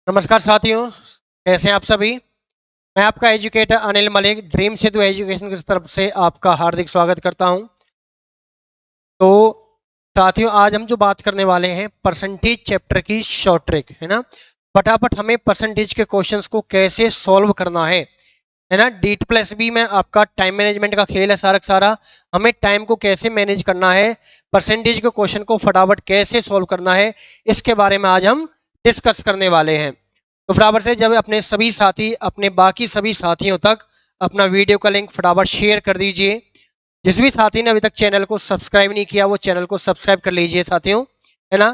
नमस्कार साथियों, कैसे हैं आप सभी। मैं आपका एजुकेटर अनिल मलिक ड्रीम सेतु एजुकेशन की तरफ से आपका हार्दिक स्वागत करता हूं। तो साथियों, आज हम जो बात करने वाले हैं परसेंटेज चैप्टर की शॉर्ट ट्रिक है ना। फटाफट हमें परसेंटेज के क्वेश्चंस को कैसे सॉल्व करना है ना। डीट प्लस बी में आपका टाइम मैनेजमेंट का खेल है सारा का सारा। हमें टाइम को कैसे मैनेज करना है, परसेंटेज के क्वेश्चन को फटाफट कैसे सॉल्व करना है, इसके बारे में आज हम डिस्कस करने वाले हैं। तो फटाफट से जब अपने सभी साथी अपने बाकी सभी साथियों तक अपना वीडियो का लिंक फटाफट शेयर कर दीजिए। जिस भी साथी ने अभी तक चैनल को सब्सक्राइब नहीं किया वो चैनल को सब्सक्राइब कर लीजिए साथियों, है ना।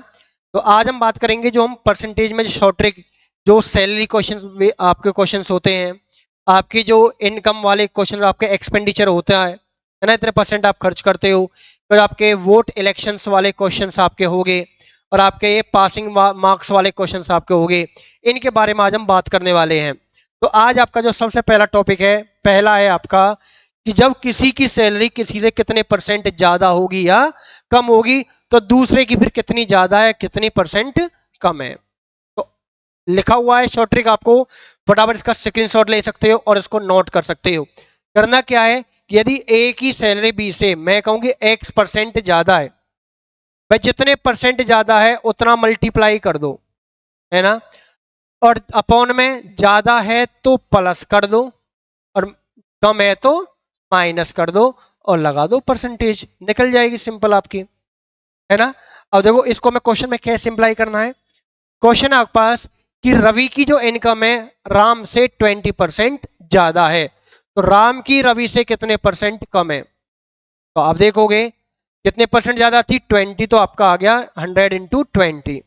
तो आज हम बात करेंगे जो हम परसेंटेज में जो शॉर्ट ट्रिक, जो सैलरी क्वेश्चन आपके क्वेश्चन होते हैं, आपकी जो इनकम वाले क्वेश्चन, आपके एक्सपेंडिचर होता है ना, इतने परसेंट आप खर्च करते हो, तो आपके वोट इलेक्शंस वाले क्वेश्चंस आपके होंगे और आपके ये पासिंग मार्क्स वाले क्वेश्चंस आपके होंगे। इनके बारे में आज हम बात करने वाले हैं। तो आज आपका जो सबसे पहला टॉपिक है, पहला है आपका कि जब किसी की सैलरी किसी से कितने परसेंट ज्यादा होगी या कम होगी, तो दूसरे की फिर कितनी ज्यादा है, कितनी परसेंट कम है। तो लिखा हुआ है शॉर्ट ट्रिक, आपको फटाफट इसका स्क्रीनशॉट ले सकते हो और इसको नोट कर सकते हो। करना क्या है कि यदि ए की सैलरी बी से मैं कहूंगी एक्स परसेंट ज्यादा है, भाई जितने परसेंट ज्यादा है उतना मल्टीप्लाई कर दो, है ना। और अपॉन में ज्यादा है तो प्लस कर दो और कम है तो माइनस कर दो और लगा दो परसेंटेज, निकल जाएगी सिंपल आपकी, है ना। अब देखो इसको मैं क्वेश्चन में कैसे सिंप्लाई करना है। क्वेश्चन है आपके पास कि रवि की जो इनकम है राम से 20% ज्यादा है, तो राम की रवि से कितने परसेंट कम है। तो आप देखोगे कितने परसेंट ज्यादा थी, 20, तो आपका आ गया 100 इंटू 20।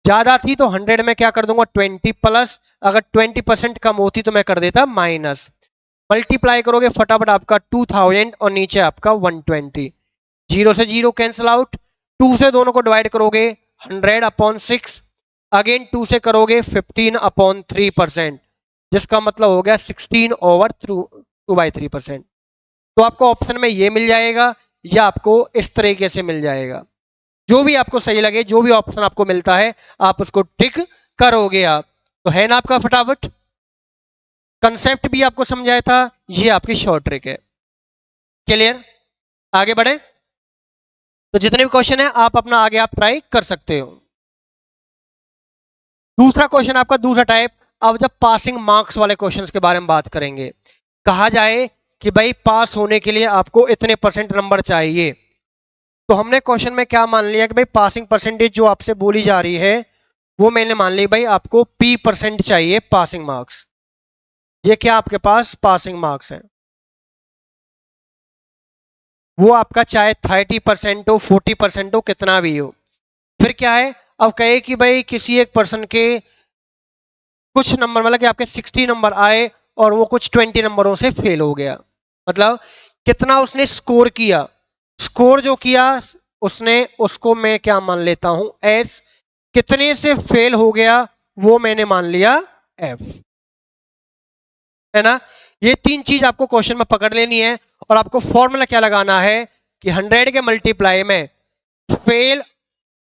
ज्यादा थी तो 100 में क्या कर दूंगा 20 प्लस, अगर 20% कम होती तो मैं कर देता माइनस। मल्टीप्लाई करोगे फटाफट आपका 2000 और नीचे आपका 120। जीरो से जीरो कैंसिल आउट, 2 से दोनों को डिवाइड करोगे 100 अपॉन 6, अगेन 2 से करोगे 15 अपॉन 3%, जिसका मतलब हो गया 16 ओवर 2/3%। तो आपको ऑप्शन में ये मिल जाएगा या आपको इस तरीके से मिल जाएगा, जो भी आपको सही लगे, जो भी ऑप्शन आपको मिलता है आप उसको टिक करोगे आप। तो है ना आपका फटाफट कंसेप्ट भी आपको समझाया था, ये आपकी शॉर्ट ट्रिक है। क्लियर, आगे बढ़े। तो जितने भी क्वेश्चन है आप अपना आगे आप ट्राई कर सकते हो। दूसरा क्वेश्चन आपका दूसरा टाइप, अब जब पासिंग मार्क्स वाले क्वेश्चंस के बारे में बात करेंगे, कहा जाए कि भाई पास होने के लिए आपको इतने परसेंट नंबर चाहिए, तो हमने क्वेश्चन में क्या मान लिया कि भाई पासिंग परसेंटेज जो आपसे बोली जा रही है वो मैंने मान ली भाई आपको P% चाहिए पासिंग मार्क्स। ये क्या आपके पास पासिंग मार्क्स है, वो आपका चाहे 30% हो 40% हो कितना भी हो। फिर क्या है, अब कहे कि भाई किसी एक पर्सन के कुछ नंबर, मतलब कि आपके 60 नंबर आए और वो कुछ 20 नंबरों से फेल हो गया, मतलब कितना उसने स्कोर किया, स्कोर जो किया उसने, उसको मैं क्या मान लेता हूं एस, कितने से फेल हो गया वो मैंने मान लिया एफ, है ना। ये तीन चीज आपको क्वेश्चन में पकड़ लेनी है और आपको फॉर्मूला क्या लगाना है कि 100 के मल्टीप्लाई में फेल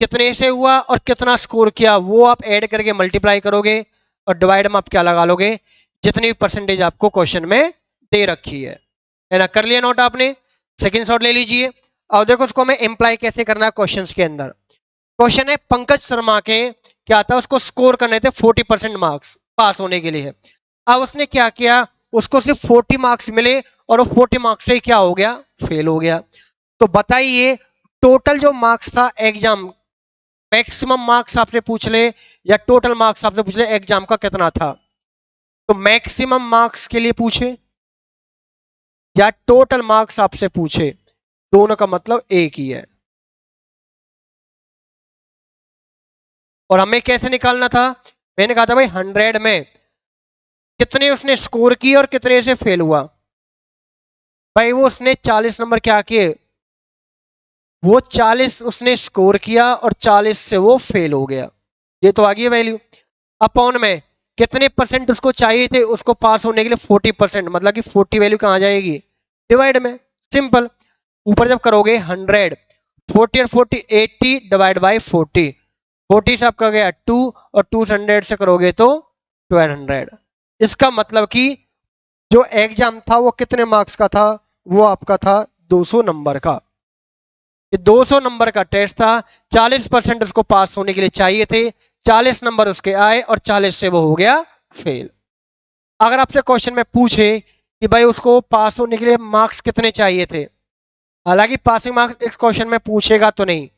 कितने से हुआ और कितना स्कोर किया वो आप ऐड करके मल्टीप्लाई करोगे और डिवाइड में आप क्या लगा लोगे, जितनी भी परसेंटेज आपको क्वेश्चन में दे रखी है ना। कर लिया नोट आपने, सेकंड शॉट ले लीजिए। और देखो उसको मैं इंप्लाई कैसे करना है क्वेश्चंस के अंदर। क्वेश्चन है पंकज शर्मा के क्या था, उसको स्कोर करने थे 40% मार्क्स पास होने के लिए। अब उसने क्या किया, उसको सिर्फ 40 मार्क्स मिले और वो 40 मार्क्स से क्या हो गया, फेल हो गया। तो बताइए टोटल जो मार्क्स था एग्जाम, मैक्सिमम मार्क्स आपसे पूछ ले या टोटल मार्क्स आपसे पूछ ले एग्जाम का कितना था, तो मैक्सिमम मार्क्स के लिए पूछे या टोटल मार्क्स आपसे पूछे, दोनों का मतलब एक ही है। और हमें कैसे निकालना था, मैंने कहा था भाई 100 में कितने उसने स्कोर किए और कितने से फेल हुआ। भाई वो उसने 40 नंबर क्या किए, वो 40 उसने स्कोर किया और 40 से वो फेल हो गया, ये तो आ गई वैल्यू। अपॉन में कितने परसेंट उसको चाहिए थे उसको पास होने के लिए 40%, मतलब कि 40 वैल्यू कहां जाएगी, डिवाइड में, सिंपल। ऊपर जब करोगे 100, 40 और 40 80 डिवाइड बाई 40, 40 से आपका गया 2 और 200 से करोगे तो 1200। इसका मतलब कि जो एग्जाम था वो कितने मार्क्स का था, वो आपका था 200 नंबर का। ये 200 नंबर का टेस्ट था, 40% उसको पास होने के लिए चाहिए थे, 40 नंबर उसके आए और 40 से वो हो गया फेल। अगर आपसे क्वेश्चन में पूछे कि भाई उसको पास होने के लिए मार्क्स कितने चाहिए थे, हालांकि पासिंग मार्क्स इस क्वेश्चन में पूछेगा तो नहीं,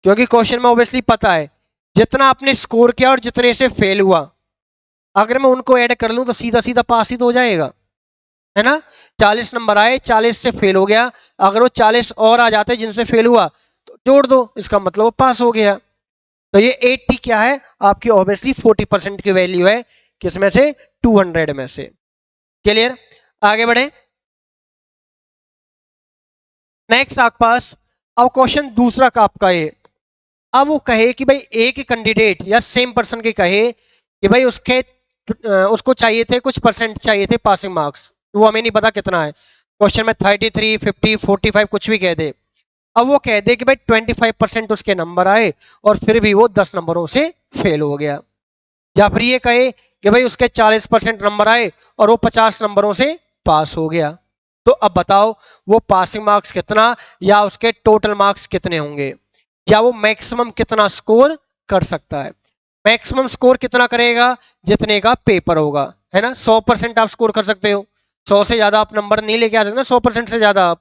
क्योंकि क्वेश्चन में ऑब्वियसली पता है जितना आपने स्कोर किया और जितने से फेल हुआ, अगर मैं उनको ऐड कर लूं तो सीधा सीधा पास ही तो हो जाएगा, है ना। 40 नंबर आए, 40 से फेल हो गया, अगर वो 40 और आ जाते जिनसे फेल हुआ तो जोड़ दो, इसका मतलब वो पास हो गया। तो ये 80 क्या है, आपकी ऑब्वियसली 40% की वैल्यू है, किसमें से, 200 में से। क्लियर, आगे बढ़े। नेक्स्ट आपके पास अब क्वेश्चन दूसरा का आपका ये, अब वो कहे कि भाई एक ही कैंडिडेट या सेम पर्सन के कहे कि भाई उसको चाहिए थे कुछ परसेंट चाहिए थे पासिंग मार्क्स, वो हमें नहीं पता कितना है, क्वेश्चन में 33, 50, 45 कुछ भी कह दे। अब वो कह दे कि भाई 25% उसके नंबर आए और फिर भी वो 10 नंबरों से फेल हो गया, या फिर ये कहे कि भाई उसके 40% नंबर आए और वो 50 नंबरों से पास हो गया। तो अब बताओ वो पासिंग मार्क्स कितना या उसके टोटल मार्क्स कितने होंगे, या वो मैक्सिमम कितना स्कोर कर सकता है। मैक्सिमम स्कोर कितना करेगा, जितने का पेपर होगा, है ना। 100% आप स्कोर कर सकते हो, 100 से ज्यादा आप नंबर नहीं लेके आ सकते, 100% से ज्यादा आप।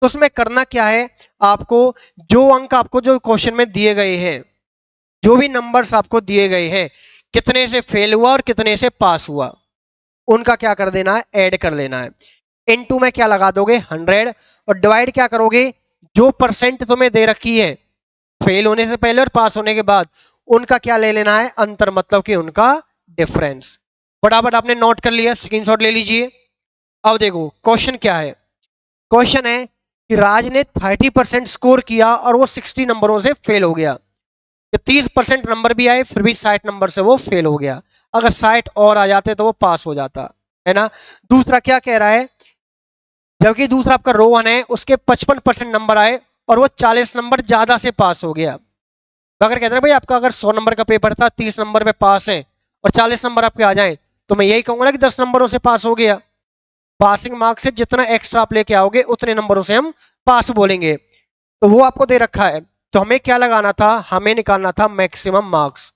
तो उसमें करना क्या है, आपको जो अंक आपको जो क्वेश्चन में दिए गए हैं, जो भी नंबर्स आपको दिए गए हैं, कितने से फेल हुआ और कितने से पास हुआ, उनका क्या कर देना है, ऐड कर लेना है। इनटू में क्या लगा दोगे, 100, और डिवाइड क्या करोगे, जो परसेंट तुम्हें दे रखी है फेल होने से पहले और पास होने के बाद, उनका क्या ले लेना है, अंतर, मतलब कि उनका डिफरेंस। फटाफट आपने नोट कर लिया, स्क्रीनशॉट ले लीजिए। अब देखो क्वेश्चन क्या है, क्वेश्चन है कि राज ने 30% स्कोर किया और वो 60 नंबरों से फेल हो गया। 30% नंबर भी आए फिर भी 60 नंबर से वो फेल हो गया, अगर 60 और आ जाते तो वो पास हो जाता, है ना। दूसरा क्या कह रहा है, जबकि दूसरा आपका रोहन है, उसके 55% नंबर आए और वो 40 नंबर ज्यादा से पास हो गया। तो अगर कहते हैं भाई आपका अगर 100 नंबर का पेपर था, 30 नंबर पे पास है और 40 नंबर आपके आ जाए, तो मैं यही कहूंगा ना कि 10 नंबरों से पास हो गया। पासिंग मार्क्स से जितना एक्स्ट्रा आप लेके आओगे उतने नंबरों से हम पास बोलेंगे। तो वो आपको दे रखा है, तो हमें क्या लगाना था, हमें निकालना था मैक्सिमम मार्क्स।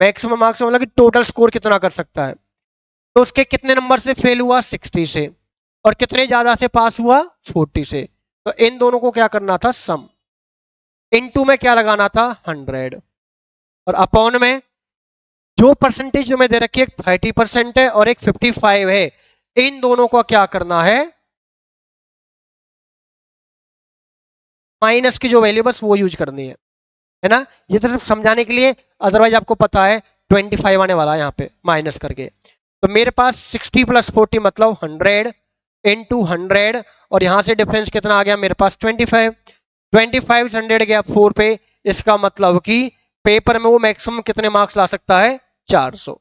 मैक्सिमम मार्क्स मतलब कि टोटल स्कोर कितना कर सकता है। तो उसके कितने नंबर से फेल हुआ, 60 से, और कितने ज्यादा से पास हुआ, 40 से। तो इन दोनों को क्या करना था, सम। इनटू में क्या लगाना था, 100, और अपॉन में जो परसेंटेज तुम्हें दे रखी है, 30% है और एक 55 है, इन दोनों को क्या करना है, माइनस की जो वैल्यू बस वो यूज करनी है ना। ये तो सिर्फ समझाने के लिए, अदरवाइज आपको पता है 25 आने वाला है यहाँ पे माइनस करके। तो मेरे पास 60 प्लस 40 मतलब 100 इंटू 100, और यहां से डिफरेंस कितना आ गया मेरे पास, 25। 25 से 100 गया 4 पे, इसका मतलब कि पेपर में वो मैक्सिमम कितने मार्क्स ला सकता है, 400,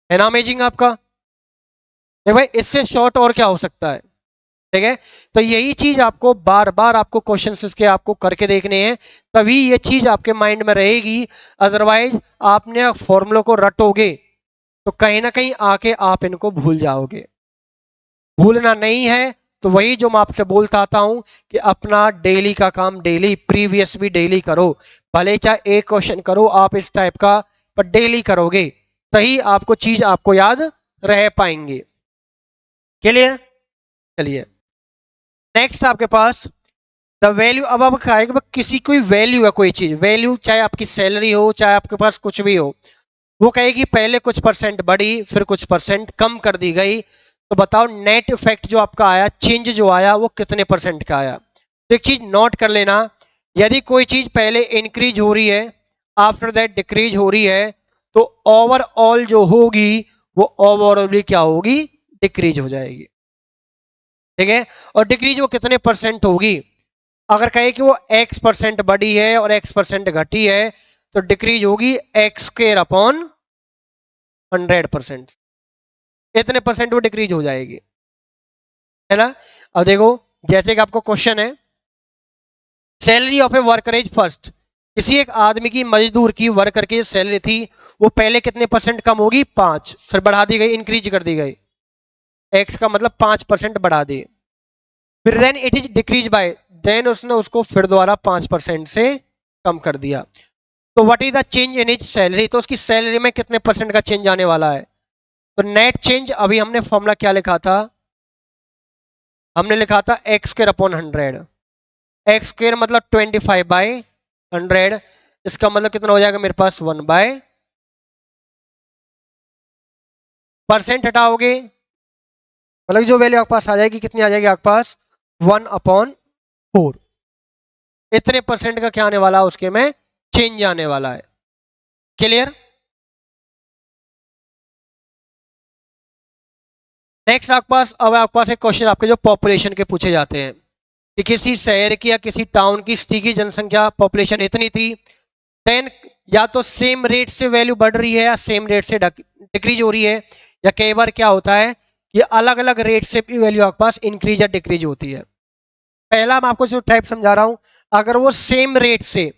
है ना। अमेजिंग आपका, देखो भाई इससे शॉर्ट और क्या हो सकता है, ठीक है। तो यही चीज आपको बार बार आपको क्वेश्चन के आपको करके देखने हैं, तभी ये चीज आपके माइंड में रहेगी। अदरवाइज आपने फॉर्मूलों को रटोगे तो कहीं ना कहीं आके आप इनको भूल जाओगे। भूलना नहीं है तो वही जो मैं आपसे बोलता आता हूं कि अपना डेली का काम डेली, प्रीवियस भी डेली करो, भले चाहे एक क्वेश्चन करो आप इस टाइप का, पर डेली करोगे तही आपको चीज आपको याद रह पाएंगे। क्लियर, चलिए नेक्स्ट आपके पास द वैल्यू। अब आपका आएगा किसी कोई वैल्यू है, कोई चीज वैल्यू, चाहे आपकी सैलरी हो चाहे आपके पास कुछ भी हो, वो कहेगी पहले कुछ परसेंट बढ़ी फिर कुछ परसेंट कम कर दी गई, तो बताओ नेट इफेक्ट जो आपका आया, चेंज जो आया वो कितने परसेंट का आया। तो एक चीज नोट कर लेना, यदि कोई चीज पहले इंक्रीज हो रही है आफ्टर दैट डिक्रीज हो रही है, तो ओवरऑल जो होगी वो ओवरऑल भी क्या होगी, डिक्रीज हो जाएगी, ठीक है। और डिक्रीज वो कितने परसेंट होगी, अगर कहे कि वो x% बढ़ी है और x% घटी है, तो डिक्रीज होगी x² अपॉन 100%, इतने परसेंट वो डिक्रीज हो जाएगी, है ना। अब देखो जैसे कि आपको क्वेश्चन है salary of a worker is first, किसी एक आदमी की, मजदूर की, वर्कर की सैलरी थी वो पहले कितने परसेंट कम होगी, 5, फिर बढ़ा दी गई, इंक्रीज कर दी गई, एक्स का मतलब 5% बढ़ा दी, फिर then it is decrease by, then उसने उसको फिर दोबारा 5% से कम कर दिया। तो what is the change in is salary, तो उसकी सैलरी में कितने परसेंट का चेंज आने वाला है। तो नेट चेंज, अभी हमने फॉर्मूला क्या लिखा था, हमने लिखा था x square upon 100, x square मतलब 25/100, इसका मतलब कितना हो जाएगा मेरे पास 1/, परसेंट हटाओगे मतलब जो वैल्यू आपके पास आ जाएगी कितनी आ जाएगी आपके पास 1/4, इतने परसेंट का क्या आने वाला है उसके में चेंज आने वाला है। क्लियर। नेक्स्ट आपके पास, अब आपके पास एक क्वेश्चन आपके जो पॉपुलेशन के पूछे जाते हैं कि किसी शहर की या किसी टाउन की सिटी की जनसंख्या पॉपुलेशन इतनी थी, देन या तो सेम रेट से वैल्यू बढ़ रही है या सेम रेट से डिक्रीज हो रही है, या कई बार क्या होता है कि अलग अलग रेट से भी वैल्यू आपके पास इंक्रीज या डिक्रीज होती है। पहला मैं आपको जो टाइप समझा रहा हूं, अगर वो सेम रेट से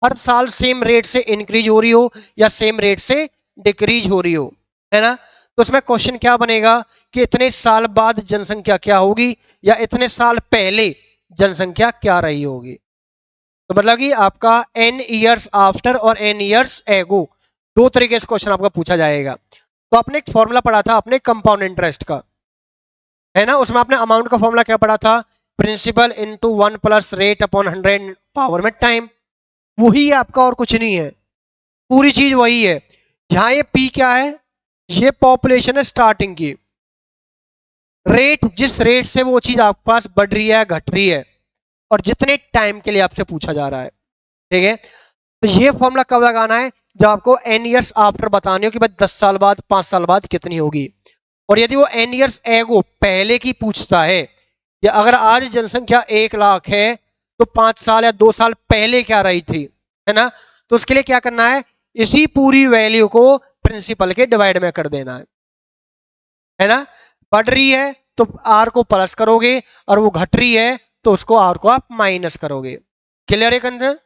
हर साल सेम रेट से इंक्रीज हो रही हो या सेम रेट से डिक्रीज हो रही हो, है ना, तो उसमें क्वेश्चन क्या बनेगा कि इतने साल बाद जनसंख्या क्या होगी या इतने साल पहले जनसंख्या क्या रही होगी। तो मतलब कि आपका n ईयर्स आफ्टर और n ईयर्स एगो, दो तरीके से क्वेश्चन आपका पूछा जाएगा। तो आपने एक फॉर्मूला पढ़ा था अपने कंपाउंड इंटरेस्ट का, है ना, उसमें आपने अमाउंट का फॉर्मूला क्या पढ़ा था, principal into 1 plus rate upon 100 power में टाइम, वही है आपका और कुछ नहीं है, पूरी चीज वही है। यहां ये पी क्या है, ये पॉपुलेशन है स्टार्टिंग की, रेट जिस रेट से वो चीज आपके पास बढ़ रही है घट रही है, और जितने टाइम के लिए आपसे पूछा जा रहा है, ठीक है। तो ये फॉर्मूला कब लगाना है, जब आपको n ईयर्स आफ्टर बताने हो कि भाई 10 साल बाद 5 साल बाद कितनी होगी। और यदि वो n ईयर्स एगो पहले की पूछता है कि अगर आज जनसंख्या 1 लाख है तो 5 साल या 2 साल पहले क्या रही थी, है ना, तो उसके लिए क्या करना है, इसी पूरी वैल्यू को प्रिंसिपल के डिवाइड में कर देना है ना, बढ़ रही है तो r को प्लस करोगे और वो घट रही है तो उसको r को आप माइनस करोगे। क्लियर है कंजन।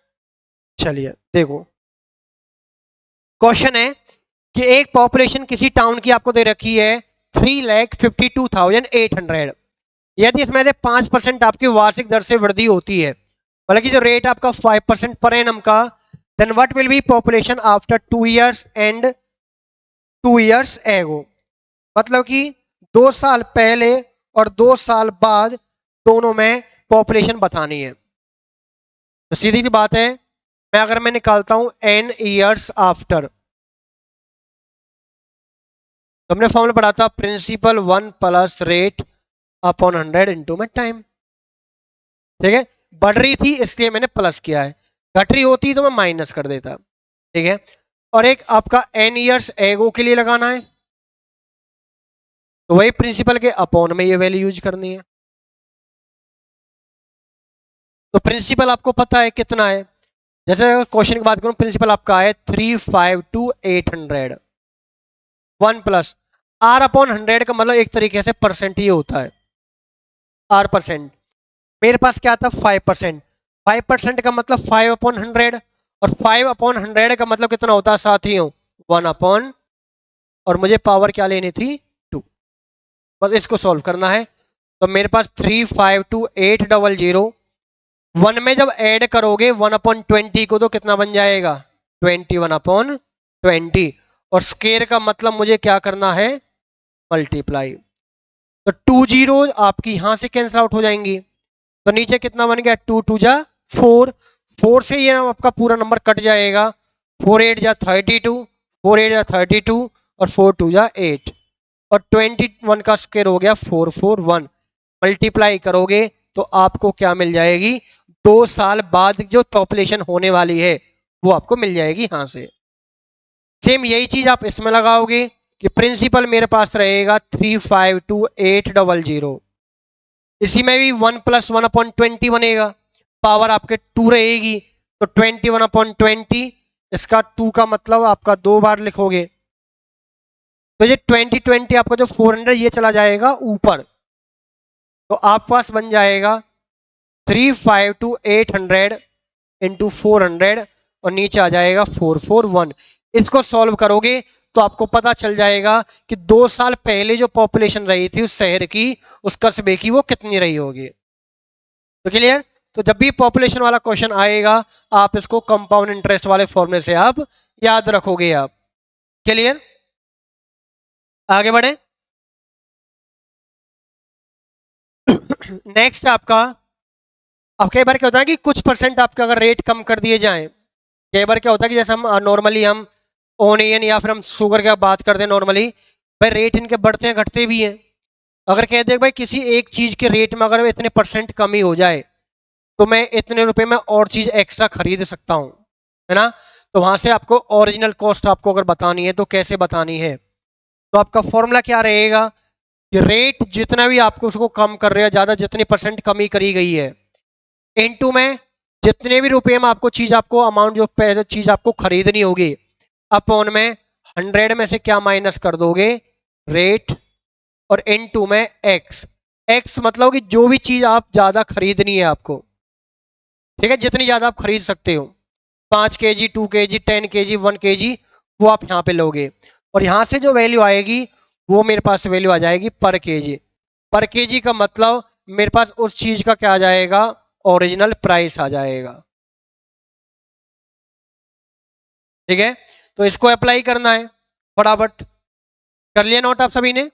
चलिए देखो, क्वेश्चन है कि एक पॉपुलेशन किसी टाउन की आपको दे रखी है 3,52,800, यदि इसमें से 5% आपकी वार्षिक दर से वृद्धि होती है, मतलब कि जो रेट आपका 5% पर एनम का, then what will be population after 2 years and 2 years ago, मतलब कि 2 साल पहले और 2 साल बाद दोनों में पॉपुलेशन बतानी है। तो सीधी सी बात है, मैं अगर मैं निकालता हूं n इयर्स आफ्टर, तो हमने फॉर्मूला पढ़ा था principal 1 plus rate upon 100 into में टाइम, ठीक है, बढ़ रही थी इसलिए मैंने प्लस किया है, घट रही होती तो मैं माइनस कर देता, ठीक है। और एक आपका n ईयर्स एगो के लिए लगाना है, तो वही प्रिंसिपल के अपॉन में ये वैल्यू यूज करनी है। तो प्रिंसिपल आपको पता है कितना है, जैसे क्वेश्चन की बात करूं, प्रिंसिपल आपका है 352,800, 1 प्लस r अपॉन 100 का मतलब एक तरीके से परसेंट ही होता है, r परसेंट, मेरे पास क्या था 5%, 5% का मतलब 5/100, और 5/100 का मतलब कितना होता है साथियों 1 अपॉन, और मुझे पावर क्या लेनी थी 2, बस इसको सॉल्व करना है। तो मेरे पास 352,800, 1 में जब ऐड करोगे 1/20 को तो कितना बन जाएगा 21/20, और स्क्वायर का मतलब मुझे क्या करना है मल्टीप्लाई, तो 2 जीरो आपकी यहां से कैंसिल आउट हो जाएंगी, तो नीचे कितना बन गया 2 2 जा 4, 4 से ये आपका पूरा नंबर कट जाएगा, 4 8 जा 32, 4 8 जा 32, और 4 2 जा 8, और 21 का स्क्वायर हो गया 441, मल्टीप्लाई करोगे तो आपको क्या मिल जाएगी, 2 साल बाद जो पॉपुलेशन होने वाली है वो आपको मिल जाएगी यहां से। सेम यही चीज आप इसमें लगाओगे कि प्रिंसिपल मेरे पास रहेगा 352,800, इसी में भी 1 प्लस 1/20 बनेगा, पावर आपके 2 रहेगी, तो 21/20, इसका 2 का मतलब आपका 2 बार लिखोगे, तो ये 20 आपका जो 400 ये चला जाएगा ऊपर, तो आप पास बन जाएगा 35 to 800 इंटू 400 और नीचे आ जाएगा 441। इसको सॉल्व करोगे तो आपको पता चल जाएगा कि 2 साल पहले जो पॉपुलेशन रही थी उस शहर की, उस कस्बे की, वो कितनी रही होगी। तो क्लियर। तो जब भी पॉपुलेशन वाला क्वेश्चन आएगा आप इसको कंपाउंड इंटरेस्ट वाले फॉर्मूले से आप याद रखोगे आप। क्लियर। आगे बढ़े। नेक्स्ट आपका, अब कई बार क्या होता है कि कुछ परसेंट आपके अगर रेट कम कर दिए जाएं, कई बार क्या होता है कि जैसे हम नॉर्मली हम ओनियन या फिर हम शुगर की बात करते हैं नॉर्मली, भाई रेट इनके बढ़ते हैं घटते भी हैं। अगर कहते हैं भाई किसी एक चीज के रेट में अगर इतने परसेंट कमी हो जाए तो मैं इतने रुपए में और चीज एक्स्ट्रा खरीद सकता हूं, है ना। तो वहां से आपको ओरिजिनल कॉस्ट आपको अगर बतानी है तो कैसे बतानी है, तो आपका फॉर्मूला क्या रहेगा कि रेट जितना भी आपको उसको कम कर रहे हो, ज्यादा जितनी परसेंट कमी करी गई है, इनटू में जितने भी रुपए में आपको चीज, आपको अमाउंट जो पहले चीज आपको खरीदनी होगी, अपॉन में 100 में से क्या माइनस कर दोगे, रेट, और इनटू में एक्स। एक्स मतलब कि जो भी चीज आप ज्यादा खरीदनी है आपको, ठीक है, जितनी ज्यादा आप खरीद सकते हो, 5 kg 2 kg 10 kg 1 kg, वो आप यहाँ पे लोगे। और यहां से जो वैल्यू आएगी वो मेरे पास वैल्यू आ जाएगी पर केजी। पर केजी का मतलब मेरे पास उस चीज का क्या आ जाएगा, ओरिजिनल प्राइस आ जाएगा। ठीक है, तो इसको अप्लाई करना है फटाफट। कर लिया नोट आप सभी ने।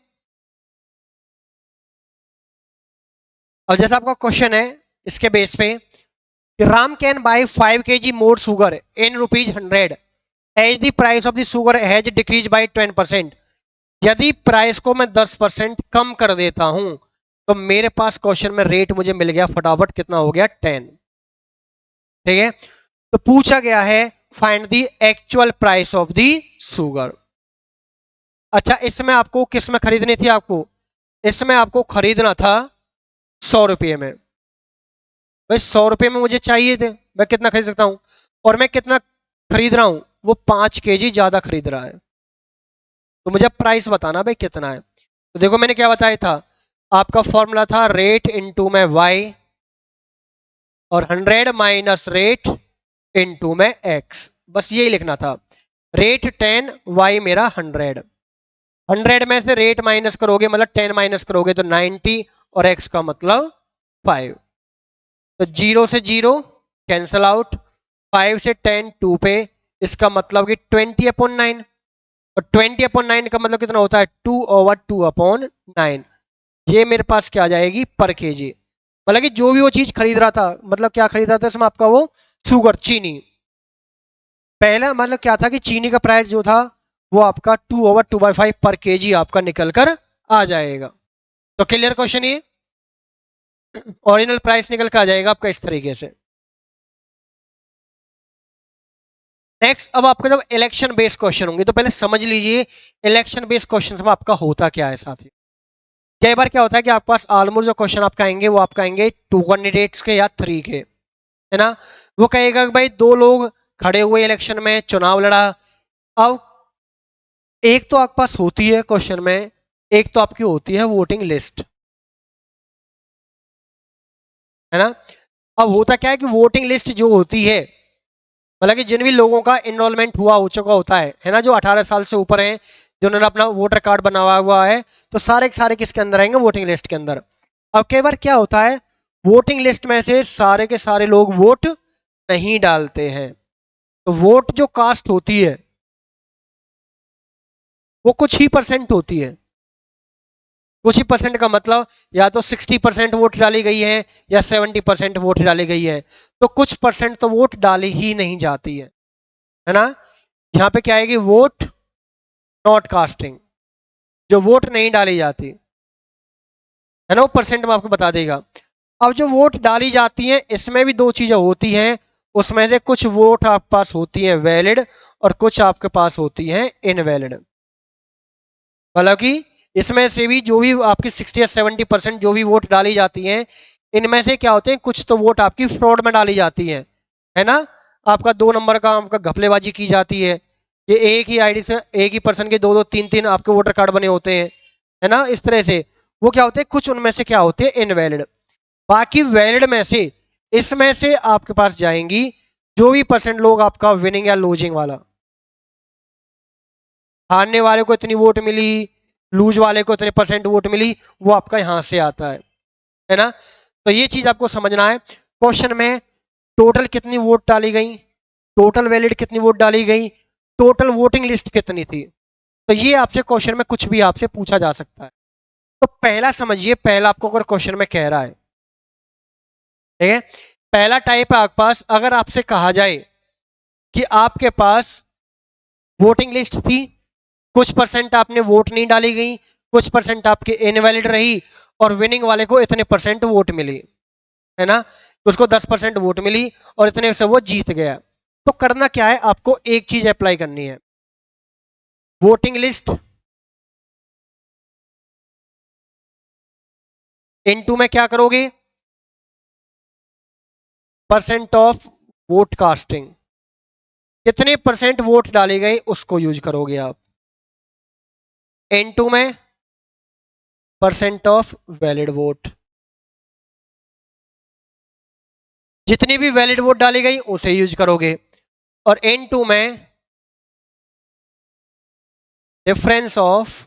और जैसा आपका क्वेश्चन है इसके बेस पे, Ram can buy 5 kg more sugar in ₹100 as the price of the sugar has decrease by 10%। यदि प्राइस को मैं 10% कम कर देता हूं तो मेरे पास क्वेश्चन में रेट मुझे मिल गया फटाफट, कितना हो गया 10। ठीक है, तो पूछा गया है find the actual price of the sugar. अच्छा, इसमें आपको किस में खरीदनी थी, आपको इसमें आपको खरीदना था 100 रुपये में। भाई 100 रुपये में मुझे चाहिए थे, मैं कितना खरीद सकता हूं, और मैं कितना खरीद रहा हूं, वो 5 kg ज्यादा खरीद रहा है। तो मुझे प्राइस बताना भाई कितना है। तो देखो मैंने क्या बताया था, आपका फॉर्मूला था रेट इनटू में वाई और 100 माइनस रेट इनटू में एक्स, बस यही लिखना था। रेट 10, वाई मेरा 100, 100 में से रेट माइनस करोगे मतलब 10 माइनस करोगे तो 90, और एक्स का मतलब 5। तो 0 से 0 कैंसल आउट, 5 से 10 2 पे, इसका मतलब कि 20/9, और 20/9 का मतलब कितना होता है 2/2/9। ये मेरे पास क्या आ जाएगी पर केजी। मतलब कि जो भी वो चीज खरीद रहा था, मतलब क्या खरीद रहा था इसमें आपका, वो शुगर, चीनी। पहला मतलब क्या था कि चीनी का प्राइस जो था वो आपका 2/2/5 पर केजी आपका निकल कर आ जाएगा। तो क्लियर क्वेश्चन ये, ओरिजिनल प्राइस निकल कर आ जाएगा आपका इस तरीके से। नेक्स्ट, अब आपका जब इलेक्शन बेस्ड क्वेश्चन होंगे तो पहले समझ लीजिए इलेक्शन बेस्ड क्वेश्चन में आपका होता क्या है साथी। कई बार क्या होता है कि आपके पास ऑलमोस्ट जो क्वेश्चन आपका आएंगे वो आपका आएंगे 2 कैंडिडेट्स के या 3 के, है ना। वो कहेगा कि भाई 2 लोग खड़े हुए इलेक्शन में, चुनाव लड़ा। अब एक तो आपके पास होती है क्वेश्चन में, एक तो आपकी होती है वोटिंग लिस्ट, है ना। अब होता क्या है कि वोटिंग लिस्ट जो होती है, मतलब कि जिन भी लोगों का इनरोलमेंट हुआ हो चुका होता है ना, जो 18 साल से ऊपर हैं, जिन्होंने अपना वोटर कार्ड बनाया हुआ है, तो सारे के सारे किसके अंदर आएंगे, वोटिंग लिस्ट के अंदर। अब कई बार क्या होता है, वोटिंग लिस्ट में से सारे के सारे लोग वोट नहीं डालते हैं, तो वोट जो कास्ट होती है वो कुछ ही परसेंट होती है। कुछ ही परसेंट का मतलब या तो 60% वोट डाली गई है या 70% वोट डाली गई है, तो कुछ परसेंट तो वोट डाली ही नहीं जाती है ना। यहाँ पे क्या आएगी, वोट नॉट कास्टिंग, जो वोट नहीं डाली जाती है ना, वो परसेंट में आपको बता देगा। अब जो वोट डाली जाती है इसमें भी 2 चीजें होती हैं, उसमें से कुछ वोट आपके पास होती हैं वैलिड और कुछ आपके पास होती हैं इनवैलिड। मतलब कि इसमें से भी जो भी आपकी 60 या 70% जो भी वोट डाली जाती हैं, इनमें से क्या होते हैं, कुछ तो वोट आपकी फ्रॉड में डाली जाती है ना। आपका 2 नंबर का आपका घपलेबाजी की जाती है, ये एक ही आईडी से एक ही पर्सन के 2-2 3-3 आपके वोटर कार्ड बने होते हैं, है ना। इस तरह से वो क्या होते हैं, कुछ उनमें से क्या होते हैं इनवैलिड। बाकी वैलिड में से इसमें से आपके पास जाएंगी जो भी परसेंट लोग आपका विनिंग या लूजिंग वाला, हारने वाले को इतनी वोट मिली, लूज वाले को इतने परसेंट वोट मिली, वो आपका यहां से आता है ना। तो ये चीज आपको समझना है। क्वेश्चन में टोटल कितनी वोट डाली गई, टोटल वैलिड कितनी वोट डाली गई, टोटल वोटिंग लिस्ट कितनी थी, तो ये आपसे क्वेश्चन में कुछ भी आपसे पूछा जा सकता है। तो पहला समझिए, पहला आपको अगर क्वेश्चन में कह रहा है, ठीक है, पहला टाइप है आपके पास, अगर आपसे कहा जाए कि आपके पास वोटिंग लिस्ट थी, कुछ परसेंट आपने वोट नहीं डाली गई, कुछ परसेंट आपके इनवैलिड रही, और विनिंग वाले को इतने परसेंट वोट मिली, है ना, उसको 10% वोट मिली और इतने से वो जीत गया। तो करना क्या है, आपको एक चीज अप्लाई करनी है, वोटिंग लिस्ट इनटू में क्या करोगे, परसेंट ऑफ वोट कास्टिंग, कितने परसेंट वोट डाले गए उसको यूज करोगे आप, इनटू में परसेंट ऑफ वैलिड वोट, जितनी भी वैलिड वोट डाली गई उसे यूज करोगे, और इनटू में डिफरेंस ऑफ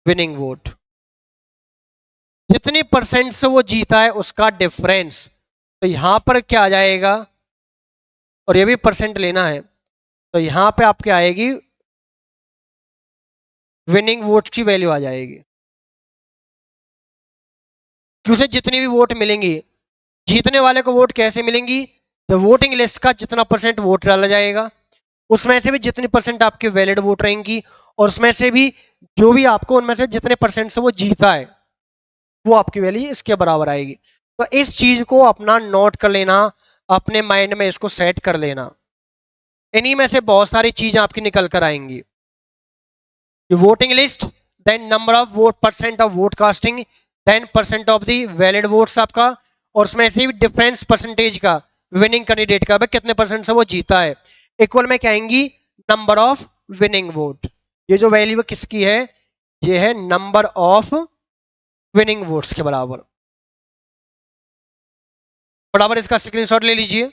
विनिंग वोट, जितने परसेंट से वो जीता है उसका डिफरेंस। तो यहां पर क्या आ जाएगा, और ये भी परसेंट लेना है, तो यहां पे आपके आएगी विनिंग वोट की वैल्यू आ जाएगी, कि उसे जितनी भी वोट मिलेंगी, जीतने वाले को वोट कैसे मिलेंगी, तो वोटिंग लिस्ट का जितना परसेंट वोट डाला जाएगा, उसमें से भी जितनी परसेंट आपके वैलिड वोट रहेंगी, और उसमें से भी जो भी आपको उनमें से जितने परसेंट से वो जीता है वो आपकी वैल्यू इसके बराबर आएगी। तो इस चीज को अपना नोट कर लेना, अपने माइंड में इसको सेट कर लेना, इन्हीं में से बहुत सारी चीजें आपकी निकल कर आएंगी। Voting list, then number of vote, percent of vote casting, then percent of the valid votes आपका, और उसमें से भी डिफरेंस परसेंटेज का विनिंग कैंडिडेट का, भाई कितने परसेंट से वो जीता है, इक्वल में क्या आएंगी, नंबर ऑफ विनिंग वोट, ये जो वैल्यू किसकी है, ये है नंबर ऑफ विनिंग वोट्स के बराबर। बराबर इसका स्क्रीनशॉट ले लीजिए।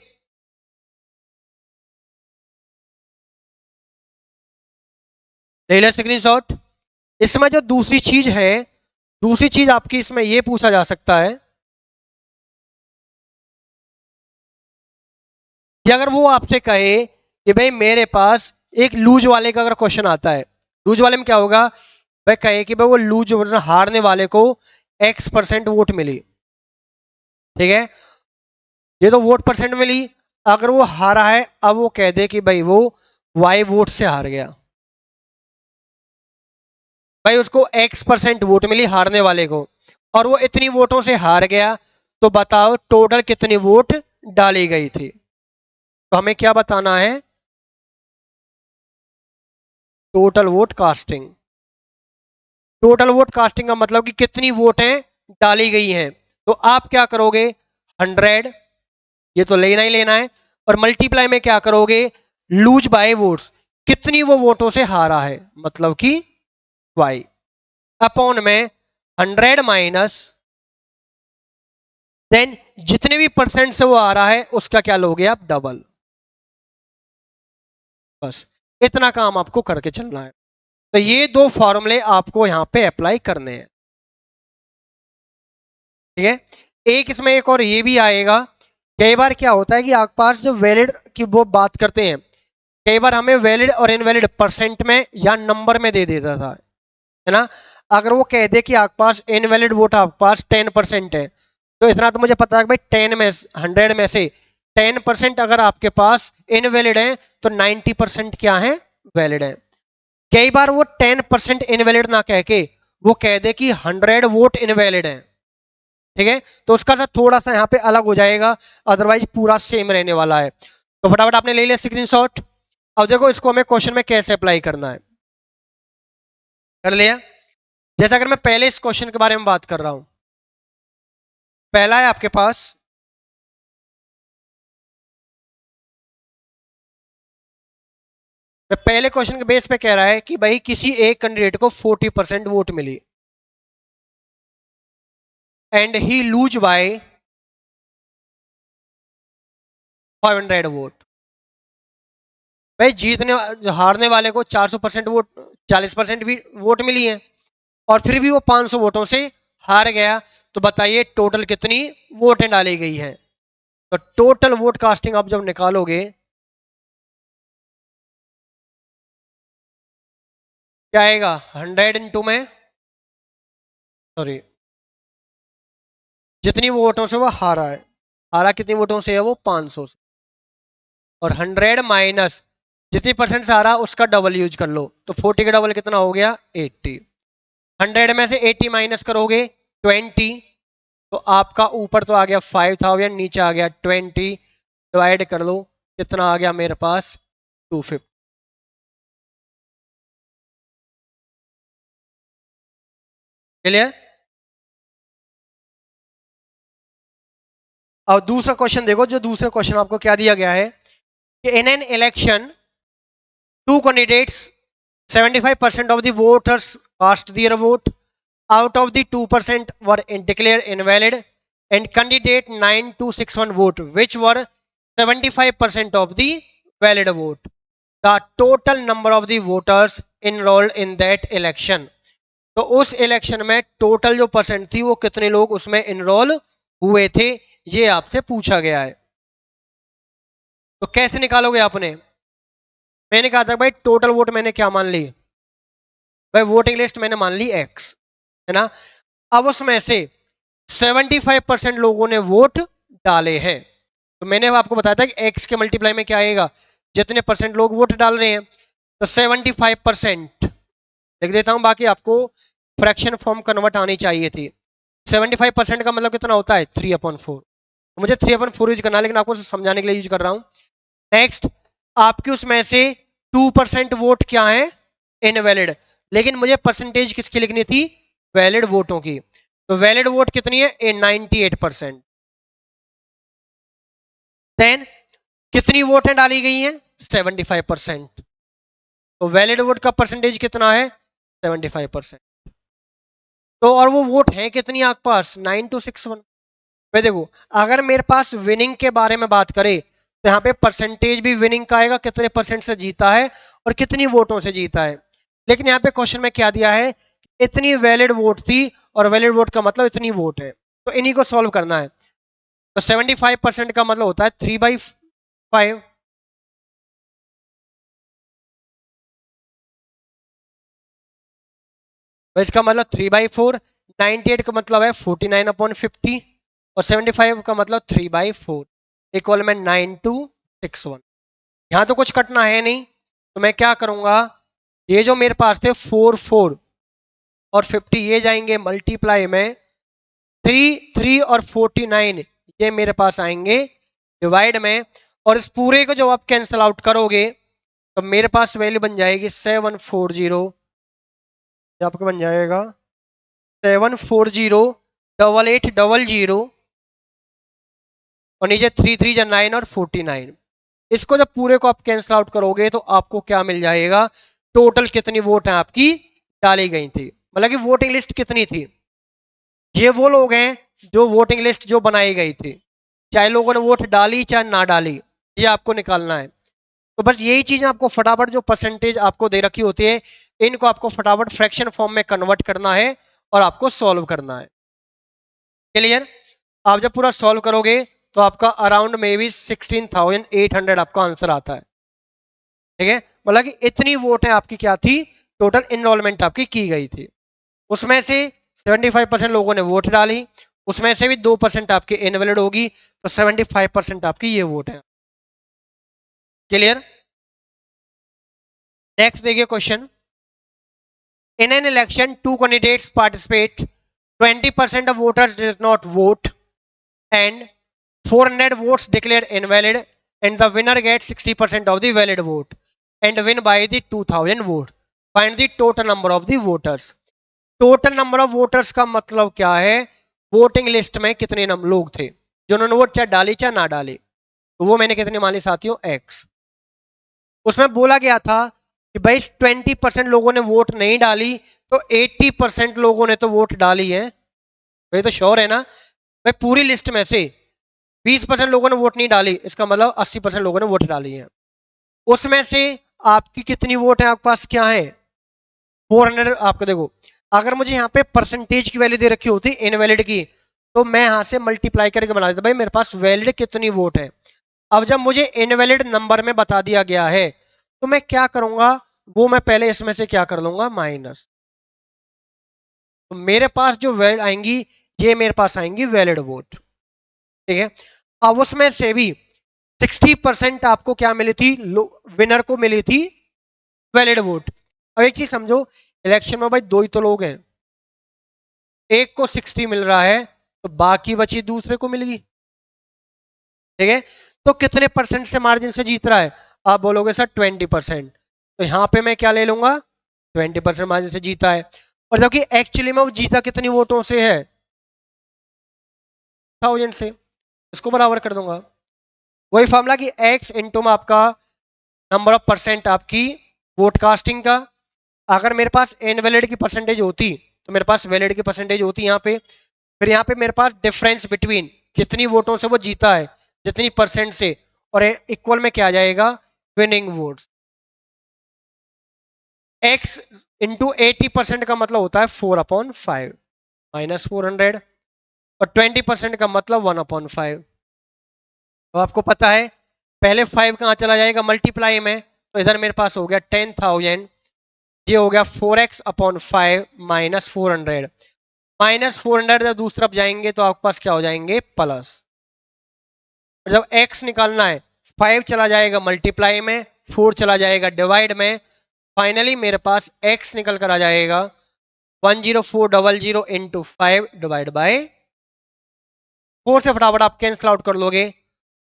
ले लिया स्क्रीनशॉट। इसमें जो दूसरी चीज है, दूसरी चीज आपकी इसमें यह पूछा जा सकता है कि अगर वो आपसे कहे कि भाई मेरे पास एक लूज वाले का अगर क्वेश्चन आता है, लूज वाले में क्या होगा, भाई कहे कि भाई वो लूज हारने वाले को X% वोट मिली, ठीक है, ये तो वोट परसेंट मिली, अगर वो हारा है अब वो कह दे कि भाई वो Y वोट से हार गया, भाई उसको X% वोट मिली हारने वाले को, और वो इतनी वोटों से हार गया, तो बताओ टोटल कितनी वोट डाली गई थी। तो हमें क्या बताना है, total vote casting, total vote casting का मतलब कि कितनी वोटें डाली गई हैं। तो आप क्या करोगे, 100, ये तो लेना ही लेना है, और मल्टीप्लाई में क्या करोगे, लूज बाय वोट्स, कितनी वो वोटों से हारा है, मतलब कि Y, अपॉन में 100 माइनस, देन जितने भी परसेंट से वो आ रहा है उसका क्या लोगे आप, डबल। बस इतना काम आपको करके चलना है। तो ये दो फॉर्मूले आपको यहां पे अप्लाई करने हैं, ठीक है। एक इसमें एक और ये भी आएगा, कई बार क्या होता है कि आपके पास जो वैलिड की वो बात करते हैं, कई बार हमें वैलिड और इनवैलिड परसेंट में या नंबर में दे देता था, है ना। अगर वो कह दे कि आपके पास इनवैलिड वोट आपके पास 10% है, तो इतना तो मुझे पता है कि भाई 100 में से 10% अगर आपके पास इनवैलिड है तो 90% क्या है, वैलिड है। कई बार वो 10% इनवैलिड ना कह के वो कह दे कि 100 वोट इनवैलिड है, ठीक है, तो उसका सा थोड़ा सा यहाँ पे अलग हो जाएगा, अदरवाइज पूरा सेम रहने वाला है। तो फटाफट आपने ले लिया स्क्रीनशॉट। अब देखो इसको हमें क्वेश्चन में कैसे अप्लाई करना है, कर लिया। जैसा अगर मैं पहले इस क्वेश्चन के बारे में बात कर रहा हूं, पहला है आपके पास, पहले क्वेश्चन के बेस पे कह रहा है कि भाई किसी एक कैंडिडेट को 40% वोट मिली, and he lose by 500 vote. भाई जीतने हारने वाले को 400% वोट 40% भी वोट मिली है और फिर भी वो 500 वोटों से हार गया। तो बताइए टोटल कितनी वोटें डाली गई हैं। तो टोटल वोट कास्टिंग आप जब निकालोगे क्या आएगा 100 इंटू में सॉरी जितनी वोटों से वो हारा है, हारा कितनी वोटों से है वो 500 से, और 100 माइनस जितनी परसेंट से हारा उसका डबल यूज कर लो। तो 40 का डबल कितना हो गया 80। 100 में से 80 माइनस करोगे 20, तो आपका ऊपर तो आ गया 5000, नीचे आ गया 20, डिवाइड कर लो कितना आ गया मेरे पास 250। क्लियर। अब दूसरा क्वेश्चन देखो, जो दूसरा क्वेश्चन आपको क्या दिया गया है कि in an election two candidates 75% of the voters cast their vote. Out of the 2% were declared invalid, and candidate 9261 vote, which were 75% of the valid vote. The total number of the voters enrolled in that election. तो उस election में total जो percent थी वो कितने लोग उसमें enrol हुए थे, ये आपसे पूछा गया है। तो कैसे निकालोगे आपने? मैंने कहा था भाई टोटल वोट मैंने क्या मान ली, भाई वोटिंग लिस्ट मैंने मान ली एक्स, है ना। अब उसमें से 75% लोगों ने वोट डाले हैं, तो मैंने आपको बताया था कि एक्स के मल्टीप्लाई में क्या आएगा, जितने परसेंट लोग वोट डाल रहे हैं। तो 75% लिख देता हूं, बाकी आपको फ्रैक्शन फॉर्म कन्वर्ट आनी चाहिए थी। 75% का मतलब कितना होता है 3/4। तो मुझे 3/4 यूज करना है, लेकिन आपको समझाने के लिए यूज कर रहा हूं। नेक्स्ट, आपकी उसमें से 2% वोट क्या है इनवैलिड, लेकिन मुझे परसेंटेज किसकी लिखनी थी, वैलिड वोटों की। तो वैलिड वोट कितनी है 98%। देन कितनी वोटें डाली गई हैं 75%। तो वैलिड वोट का परसेंटेज कितना है 75%। तो और वो वोट है कितनी आपके पास 9261। भाई देखो अगर मेरे पास विनिंग के बारे में बात करें तो यहाँ पे परसेंटेज भी विनिंग का आएगा, कितने परसेंट से जीता है और कितनी वोटों से जीता है। लेकिन यहाँ पे क्वेश्चन में क्या दिया है, इतनी वैलिड वोट थी, और वैलिड वोट का मतलब इतनी वोट है, तो इन्हीं को सॉल्व करना है। तो 75% का मतलब होता है 3/5, तो इसका मतलब 3/4। 98 का मतलब है 49/50, और 75 का मतलब 3/4 इक्वल में 9261। यहाँ तो कुछ कटना है नहीं, तो मैं क्या करूंगा, ये जो मेरे पास थे 4 और 50 ये जाएंगे मल्टीप्लाई में, 3 और 49 ये मेरे पास आएंगे डिवाइड में, और इस पूरे को जब आप कैंसिल आउट करोगे तो मेरे पास वैल्यू बन जाएगी 740, आपका बन जाएगा 7408800, और नीचे 3 3 9 और 49। इसको जब पूरे को आप कैंसिल आउट करोगे तो आपको क्या मिल जाएगा, टोटल कितनी वोट है आपकी डाली गई थी, मतलब कि वोटिंग लिस्ट कितनी थी। ये वो लोग हैं जो वोटिंग लिस्ट जो बनाई गई थी, चाहे लोगों ने वोट डाली चाहे ना डाली, ये आपको निकालना है। तो बस यही चीज आपको फटाफट, जो परसेंटेज आपको दे रखी होती है इनको आपको फटाफट फ्रैक्शन फॉर्म में कन्वर्ट करना है और आपको सॉल्व करना है। क्लियर। आप जब पूरा सॉल्व करोगे तो आपका अराउंड में भी 16,800 आपका आंसर आता है। ठीक है, मतलब कि इतनी वोट है आपकी क्या थी, टोटल इनरोलमेंट आपकी की गई थी। उसमें से 75% लोगों ने वोट डाली, उसमें से भी 2% आपकी इनवैलिड होगी, तो 75% आपकी ये वोट है। क्लियर। नेक्स्ट देखिए question, in an election two candidates participate, 20% of voters does not vote, and 400 votes declared invalid, and the winner gets 60% of the valid vote and win by the 2000 vote. Find the total number of the voters. Total number of voters का मतलब क्या है, voting list में कितने लोग थे जिन्होंने vote चाहे डाली चाहे ना डाली। तो वो मैंने कितने मानी साथियों एक्स। उसमें बोला गया था कि भाई 20% लोगों ने वोट नहीं डाली, तो 80% लोगों ने तो वोट डाली है। तो ये तो श्योर है ना भाई, पूरी लिस्ट में से 20% लोगों ने वोट नहीं डाली, इसका मतलब 80% लोगों ने वोट डाली है। उसमें से आपकी कितनी वोट है, आपके पास क्या है 400। आपको देखो, अगर मुझे यहाँ पे परसेंटेज की वैल्यू दे रखी होती इनवैलिड की, तो मैं यहाँ से मल्टीप्लाई करके बना देता भाई मेरे पास वैलिड कितनी वोट है। अब जब मुझे इनवैलिड नंबर में बता दिया गया है, तो मैं क्या करूंगा, वो मैं पहले इसमें से क्या कर लूंगा माइनस। तो मेरे पास जो वैलिड आएंगी, ये मेरे पास आएंगी वैलिड वोट। ठीक है, अब उसमें से भी 60% आपको क्या मिली थी, विनर को मिली थी वैलिड वोट। अब एक चीज समझो, इलेक्शन में भाई दो ही तो लोग हैं, एक को 60 मिल रहा है तो बाकी बची दूसरे को मिल गई। ठीक है, तो कितने परसेंट से मार्जिन से जीत रहा है, आप बोलोगे सर 20%, तो यहां पे मैं क्या ले लूंगा 20% मार्जिन से जीता है। और जबकि एक्चुअली में वो जीता कितनी वोटों से है, 1000 से, इसको बराबर कर दूंगा। वही फॉर्मूला कि x इंटू में आपका नंबर ऑफ परसेंट आपकी वोट कास्टिंग का। अगर मेरे पास इनवैलिड की परसेंटेज होती तो मेरे पास वैलिड की परसेंटेज होती यहाँ पे, फिर यहाँ पे मेरे पास डिफरेंस बिटवीन कितनी वोटों से वो जीता है, जितनी परसेंट से, और इक्वल में क्या आ जाएगा विनिंग वोट्स। x इंटू 80% का मतलब होता है 4/5 माइनस 400, और 20% का मतलब 1/5। तो आपको पता है पहले 5 कहाँ चला जाएगा मल्टीप्लाई में, तो इधर मेरे पास हो गया 10,000, ये हो गया 4x/5 माइनस 400। माइनस 400 जब दूसरी तरफ जाएंगे तो आपके पास क्या हो जाएंगे प्लस। जब x निकालना है 5 चला जाएगा मल्टीप्लाई में, 4 चला जाएगा डिवाइड में, फाइनली मेरे पास x निकल कर आ जाएगा 10400 इंटू 5 डिवाइड बाय 4 से फटाफट आप कैंसिल आउट कर लोगे,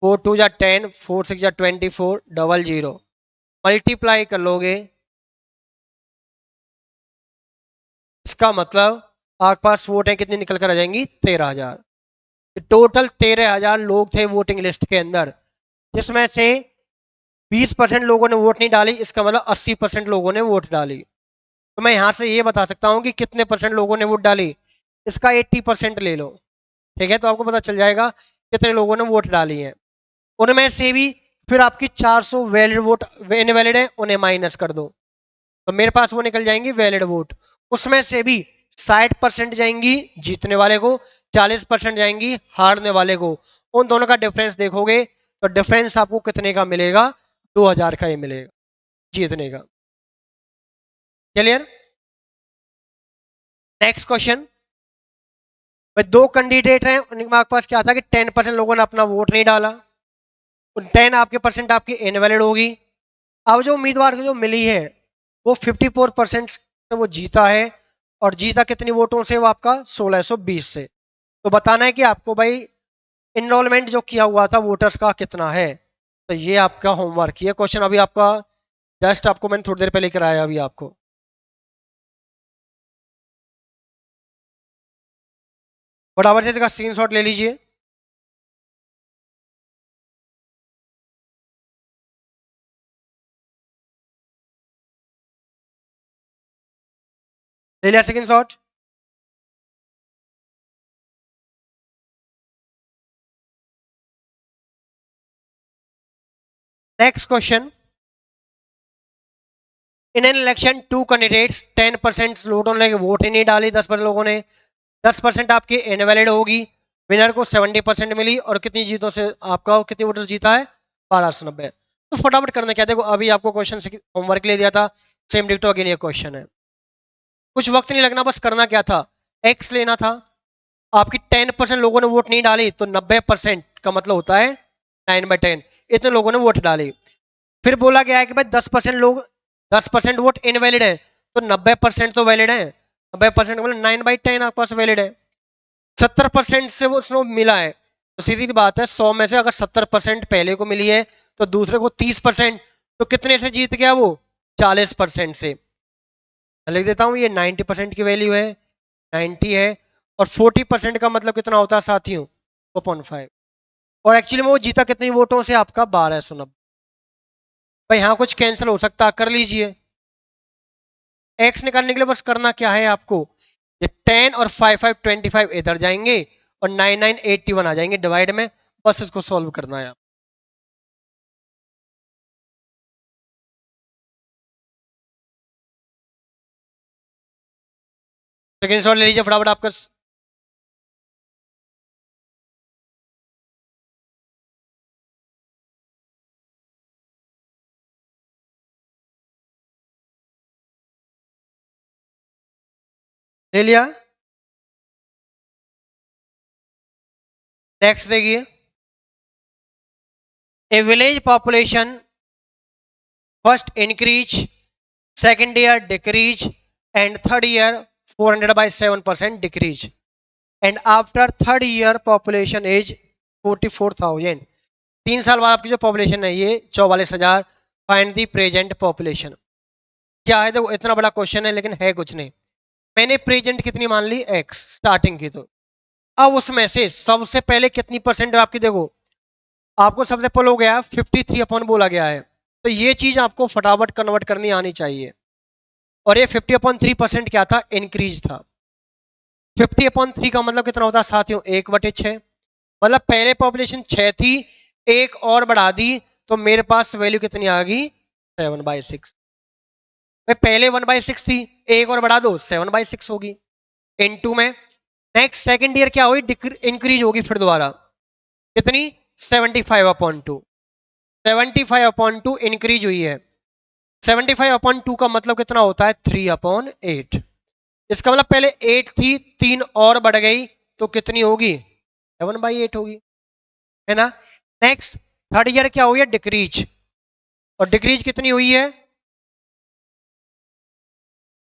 4 2 जा 10, 4 6 जा 2400 मल्टीप्लाई कर लोगे, इसका मतलब आपके पास वोटें कितनी निकल कर आ जाएंगी 13,000। टोटल 13,000 लोग थे वोटिंग लिस्ट के अंदर, जिसमें से 20% लोगों ने वोट नहीं डाली, इसका मतलब 80% लोगों ने वोट डाली। तो मैं यहां से ये बता सकता हूं कि कितने परसेंट लोगों ने वोट डाली, इसका 80% ले लो। ठीक है, तो आपको पता चल जाएगा कितने लोगों ने वोट डाली है। उनमें से भी फिर आपकी 400 वैलिड वोट इनवैलिड है, उन्हें माइनस कर दो, तो मेरे पास वो निकल जाएंगी वैलिड वोट। उसमें से भी 60% जाएंगी जीतने वाले को, 40% जाएंगी हारने वाले को। उन दोनों का डिफरेंस देखोगे तो डिफरेंस आपको कितने का मिलेगा, 2000 का ही मिलेगा जीतने का। क्लियर। नेक्स्ट क्वेश्चन, दो कैंडिडेट हैं, उनके पास क्या था कि 10% लोगों ने अपना वोट नहीं डाला, 10 आपके परसेंट आपकी इनवैलिड होगी। अब जो उम्मीदवार को जो मिली है वो 54% से वो जीता है, और जीता कितनी वोटों से, वो आपका 1620 से। तो बताना है कि आपको भाई इनरोलमेंट जो किया हुआ था वोटर्स का कितना है। तो ये आपका होमवर्क, ये क्वेश्चन अभी आपका जस्ट आपको मैंने थोड़ी देर पहले कराया अभी आपको। फटाफट से इसका स्क्रीनशॉट ले लीजिए। ले लिया screenshot. Next question, in an election two candidates 10% लोगों ने वोट ही नहीं डाली, 10% लोगों ने, 10% आपकी इनवैलिड होगी, विनर को 70% मिली, और कितनी जीतों से आपका कितनी वोटर्स जीता है 1290। तो फटाफट करना क्या, देखो अभी आपको क्वेश्चन होमवर्क ले दिया था, सेम डिक्टो अगेन ये क्वेश्चन है, कुछ वक्त नहीं लगना, बस करना क्या था, एक्स लेना था। आपकी 10% लोगों ने वोट नहीं डाली, तो 90% का मतलब होता है 9/10, इतने लोगों ने वोट डाली। फिर बोला गया है कि भाई 10% लोग, 10% वोट इनवैलिड है, तो 90% तो वैलिड है, 90% मतलब 9/10 आपके पास वैलिड है। 70% से वो उसको मिला है, तो सीधी सी बात है 100 में से अगर 70% पहले को मिली है तो दूसरे को 30%, तो कितने से जीत गया वो 40% से। मैं लिख देता हूं ये 90% की वैल्यू है, 90 है, और 40% का मतलब कितना होता है साथियों 2.5, और एक्चुअली में वो जीता कितनी वोटों से आपका 1290। भाई यहाँ कुछ कैंसिल हो सकता है, कर लीजिए। एक्स निकालने के लिए बस करना क्या है आपको, ये 10 और 5 इधर जाएंगे और 9 आ जाएंगे डिवाइड में। बस इसको सॉल्व करना है। सेकंड शॉट ले लीजिए फटाफट आपका। ले लिया। नेक्स्ट देखिए, ए village population first increase, second year decrease, and third year 400 by 7% decrease, and after third year population is 44,000। 3 साल बाद आपकी जो पॉपुलेशन है ये 44,000। Find the present population. क्या है, देखो इतना बड़ा क्वेश्चन है लेकिन है कुछ नहीं। मैंने प्रेजेंट कितनी मान ली, एक्स स्टार्टिंग की। तो अब उसमें से सबसे पहले कितनी परसेंट है आपकी, देखो आपको सबसे पहले हो गया 53 अपॉन बोला गया है, तो ये चीज आपको फटाफट कन्वर्ट करनी आनी चाहिए। और ये 50/3% क्या था, इंक्रीज था। 50/3 का मतलब कितना होता है साथियों, 1/6। मतलब पहले पॉपुलेशन 6 थी, एक और बढ़ा दी तो मेरे पास वैल्यू कितनी आ गई, 7/6। पहले 1/6 थी, एक और बढ़ा दो 7/6 होगी। इनटू में नेक्स्ट सेकंड ईयर क्या हुई, इंक्रीज होगी फिर दोबारा कितनी, 75/2। 75/2 इंक्रीज हुई है। 75/2 का मतलब कितना होता है, 3/8। इसका मतलब पहले 8 थी, 3 और बढ़ गई तो कितनी होगी, 7/8 होगी, है ना। नेक्स्ट थर्ड ईयर क्या हुई है, डिक्रीज। और डिक्रीज कितनी हुई है,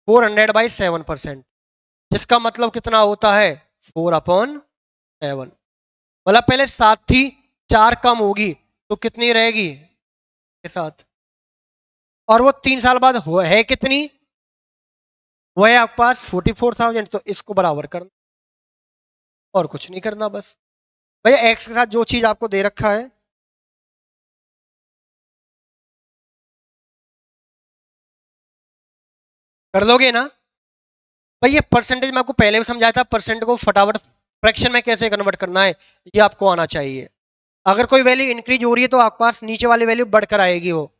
400/7%। जिसका मतलब कितना होता है, 4/7। मतलब पहले 7 थी, 4 कम होगी तो कितनी रहेगी, 7। और वो 3 साल बाद है कितनी, वो है आपके पास 44,000। तो इसको बराबर करना और कुछ नहीं करना बस। भैया एक्स के साथ जो चीज आपको दे रखा है कर लोगे ना। भाई ये परसेंटेज मैं आपको पहले भी समझाया था, परसेंट को फटाफट फ्रैक्शन में कैसे कन्वर्ट करना है ये आपको आना चाहिए। अगर कोई वैल्यू इंक्रीज हो रही है तो आपके पास नीचे वाली वैल्यू बढ़कर आएगी। वो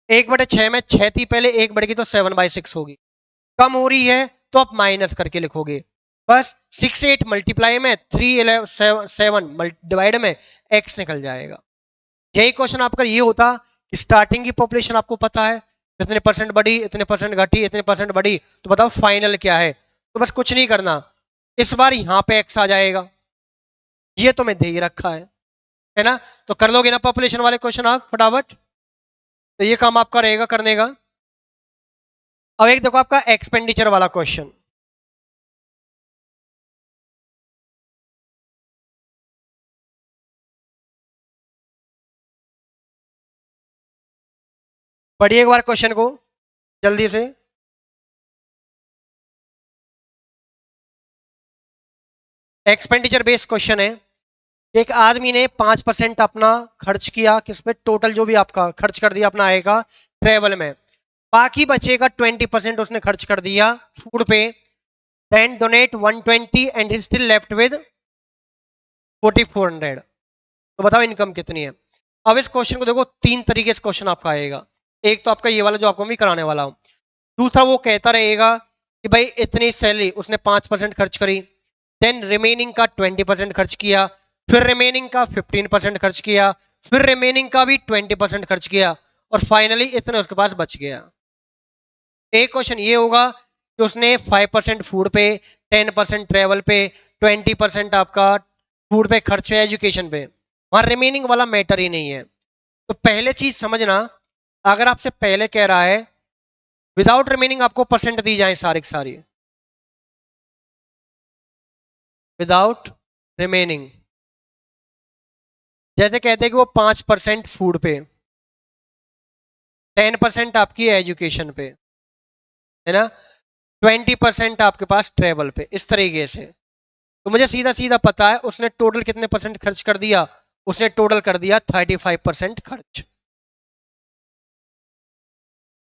1/6 में 6 थी पहले, एक बढ़ गई तो 7/6 होगी। कम हो रही है तो आप माइनस करके लिखोगे बस। 6 8 मल्टीप्लाई में 3 11 7 डिवाइड में एक्स निकल जाएगा। यही क्वेश्चन आपका ये होता कि स्टार्टिंग की पॉपुलेशन आपको पता है इतने परसेंट बढ़ी, इतने परसेंट घटी, इतने परसेंट बढ़ी, तो बताओ फाइनल क्या है। तो बस कुछ नहीं करना, इस बार यहां पे एक्स आ जाएगा, ये तो मैं दे ही रखा है ना। तो कर लोगे ना पॉपुलेशन वाले क्वेश्चन आप फटाफट, तो ये काम आपका रहेगा करने का। अब एक देखो आपका एक्सपेंडिचर वाला क्वेश्चन। पढ़िए एक बार क्वेश्चन को जल्दी से। एक्सपेंडिचर बेस्ड क्वेश्चन है। एक आदमी ने 5% अपना खर्च किया किस पे, टोटल जो भी आपका खर्च कर दिया अपना आएगा ट्रेवल में। बाकी बचेगा 20% उसने खर्च कर दिया फूड पे। Then donate 120 and still left with 4400। तो बताओ इनकम कितनी है। अब इस क्वेश्चन को देखो, 3 तरीके से क्वेश्चन आपका आएगा। एक तो आपका ये वाला जो आपको मैं कराने वाला हूं। दूसरा वो कहता रहेगा कि भाई इतनी सैलरी उसने 5% खर्च करी, देन रिमेनिंग का 20% खर्च किया, फिर रिमेनिंग का 15% खर्च किया, फिर रिमेनिंग का भी 20% खर्च किया, और फाइनली इतना उसके पास बच गया। एक क्वेश्चन ये होगा कि उसने 5% फूड पे, 10% ट्रेवल पे, 20% आपका फूड पे खर्च है एजुकेशन पे, वहां रिमेनिंग वाला मैटर ही नहीं है। तो पहले चीज समझना, अगर आपसे पहले कह रहा है विदाउट रिमेनिंग आपको परसेंट दी जाए सारी की सारी, विदाउट रिमेनिंग, जैसे कहते हैं कि वो 5% फूड पे, 10% आपकी एजुकेशन पे, है ना, 20% आपके पास ट्रेवल पे, इस तरीके से। तो मुझे सीधा सीधा पता है उसने टोटल कितने परसेंट खर्च कर दिया, उसने टोटल कर दिया 35% खर्च।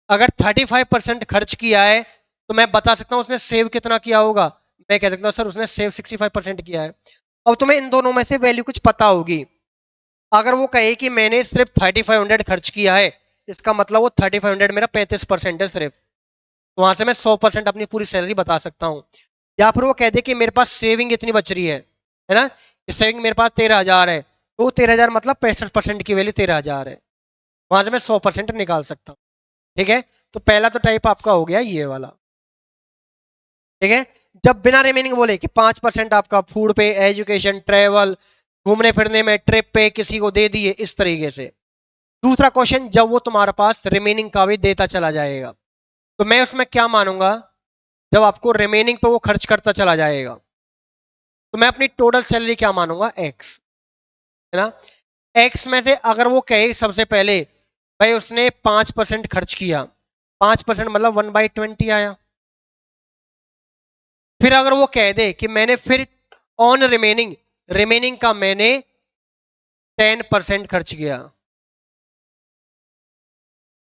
अगर 35% खर्च किया है तो मैं बता सकता हूं उसने सेव कितना किया होगा, मैं कह सकता हूँ सर उसने सेव 65% किया है। अब तुम्हें इन दोनों में से वैल्यू कुछ पता होगी। अगर वो कहे कि मैंने सिर्फ 3500 खर्च किया है, इसका मतलब वो 3500 मेरा 35% है सिर्फ, तो वहां से मैं 100% अपनी पूरी सैलरी बता सकता हूँ। या फिर वो कह दे कि मेरे पास सेविंग इतनी बच रही है ना, सेविंग मेरे पास 13,000 है, तो 13,000 मतलब 65% की वैल्यू 13,000 है, वहां से मैं 100% निकाल सकता हूँ। ठीक है, तो पहला तो टाइप आपका हो गया ये वाला। ठीक है, जब बिना रिमेनिंग बोले कि 5% आपका फूड पे, एजुकेशन, ट्रेवल, घूमने फिरने में, ट्रिप पे किसी को दे दिए, इस तरीके से। दूसरा क्वेश्चन, जब वो तुम्हारे पास रिमेनिंग का भी देता चला जाएगा, तो मैं उसमें क्या मानूंगा, जब आपको रिमेनिंग पे वो खर्च करता चला जाएगा, तो मैं अपनी टोटल सैलरी क्या मानूंगा, एक्स, है ना। एक्स में से अगर वो कहे सबसे पहले भाई उसने 5% खर्च किया, 5% मतलब 1/20 आया। फिर अगर वो कह दे कि मैंने फिर ऑन रिमेनिंग, रिमेनिंग का मैंने 10% खर्च किया,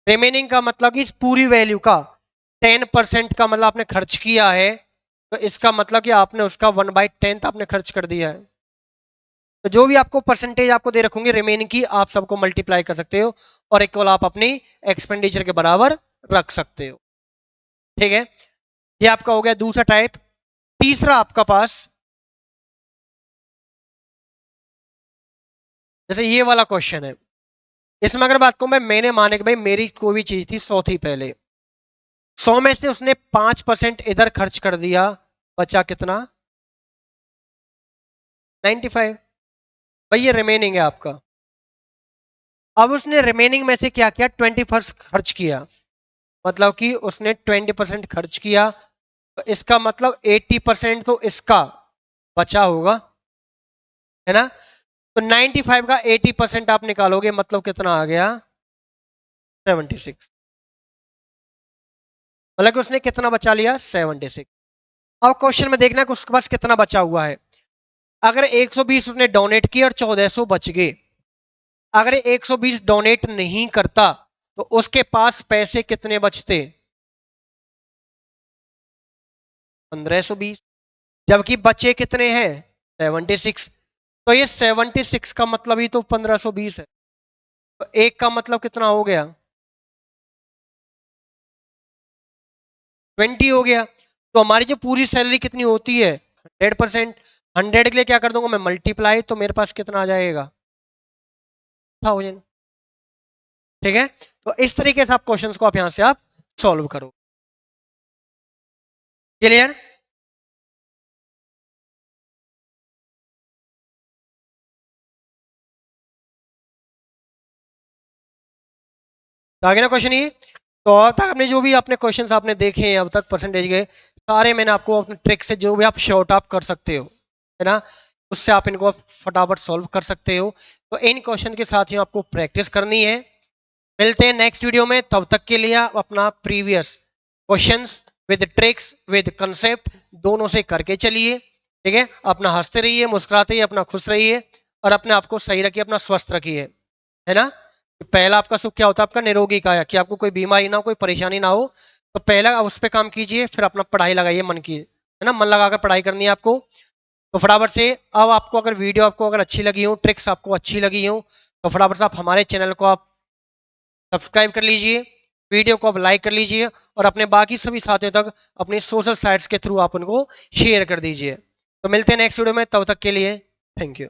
रिमेनिंग का मतलब कि इस पूरी वैल्यू का 10% का मतलब आपने खर्च किया है, तो इसका मतलब कि आपने उसका 1/10 आपने खर्च कर दिया है। तो जो भी आपको परसेंटेज आपको दे रखूंगी रिमेनिंग की, आप सबको मल्टीप्लाई कर सकते हो और इक्वल आप अपनी एक्सपेंडिचर के बराबर रख सकते हो। ठीक है, ये आपका हो गया दूसरा टाइप। तीसरा आपका पास, जैसे ये वाला क्वेश्चन है, इसमें अगर बात करूं मैंने माने कि भाई मेरी कोई भी चीज थी 100 थी पहले, 100 में से उसने 5% इधर खर्च कर दिया, बचा कितना, 95। भाई ये रिमेनिंग है आपका। अब उसने रिमेनिंग में से क्या किया, 21 खर्च किया, मतलब कि उसने 20% खर्च किया, तो इसका मतलब 80% तो इसका बचा होगा, है ना। तो 95 का 80% आप निकालोगे, मतलब कितना आ गया, 76। मतलब कि उसने कितना बचा लिया, 76। अब क्वेश्चन में देखना कि उसके पास कितना बचा हुआ है। अगर 120 उसने डोनेट किया और 1400 बच गए, अगर 120 डोनेट नहीं करता तो उसके पास पैसे कितने बचते, 1520। जबकि बचे कितने हैं, 76। तो ये 76 का मतलब ही तो 1520 है, तो एक का मतलब कितना हो गया, 20 हो गया। तो हमारी जो पूरी सैलरी कितनी होती है, 100%। 100 के लिए क्या कर दूंगा मैं, मल्टीप्लाई, तो मेरे पास कितना आ जाएगा, 1000। ठीक है, तो इस तरीके से आप क्वेश्चंस को आप यहां से आप सॉल्व करो। क्लियर। तो आगे ना क्वेश्चन ये, तो अब तक आपने जो भी आपने क्वेश्चंस आपने देखे हैं अब तक परसेंटेज के, सारे मैंने आपको अपने ट्रिक से जो भी आप शॉर्ट अप कर सकते हो, है ना, उससे आप इनको फटाफट सॉल्व कर सकते हो। तो इन क्वेश्चन के साथ ही आपको प्रैक्टिस करनी है। मिलते हैं नेक्स्ट वीडियो में, तब तक के लिए आप अपना previous questions with tricks with concept दोनों से करके चलिए। ठीक है, अपना हंसते रहिए, मुस्कुराते रहिए, अपना खुश रहिए और अपने आप को सही रखिए, अपना स्वस्थ रखिए, है ना। पहला आपका सुख क्या होता है, आपका निरोगी काया, कि आपको कोई बीमारी ना हो, कोई परेशानी ना हो। तो पहला उस पर काम कीजिए, फिर अपना पढ़ाई लगाइए मन की, है ना, मन लगाकर पढ़ाई करनी है आपको। तो फटाफट से, अब आपको अगर वीडियो आपको अगर अच्छी लगी हो, ट्रिक्स आपको अच्छी लगी हो, तो फटाफट से आप हमारे चैनल को आप सब्सक्राइब कर लीजिए, वीडियो को आप लाइक कर लीजिए और अपने बाकी सभी साथियों तक अपनी सोशल साइट्स के थ्रू आप उनको शेयर कर दीजिए। तो मिलते हैं नेक्स्ट वीडियो में, तब तक के लिए थैंक यू।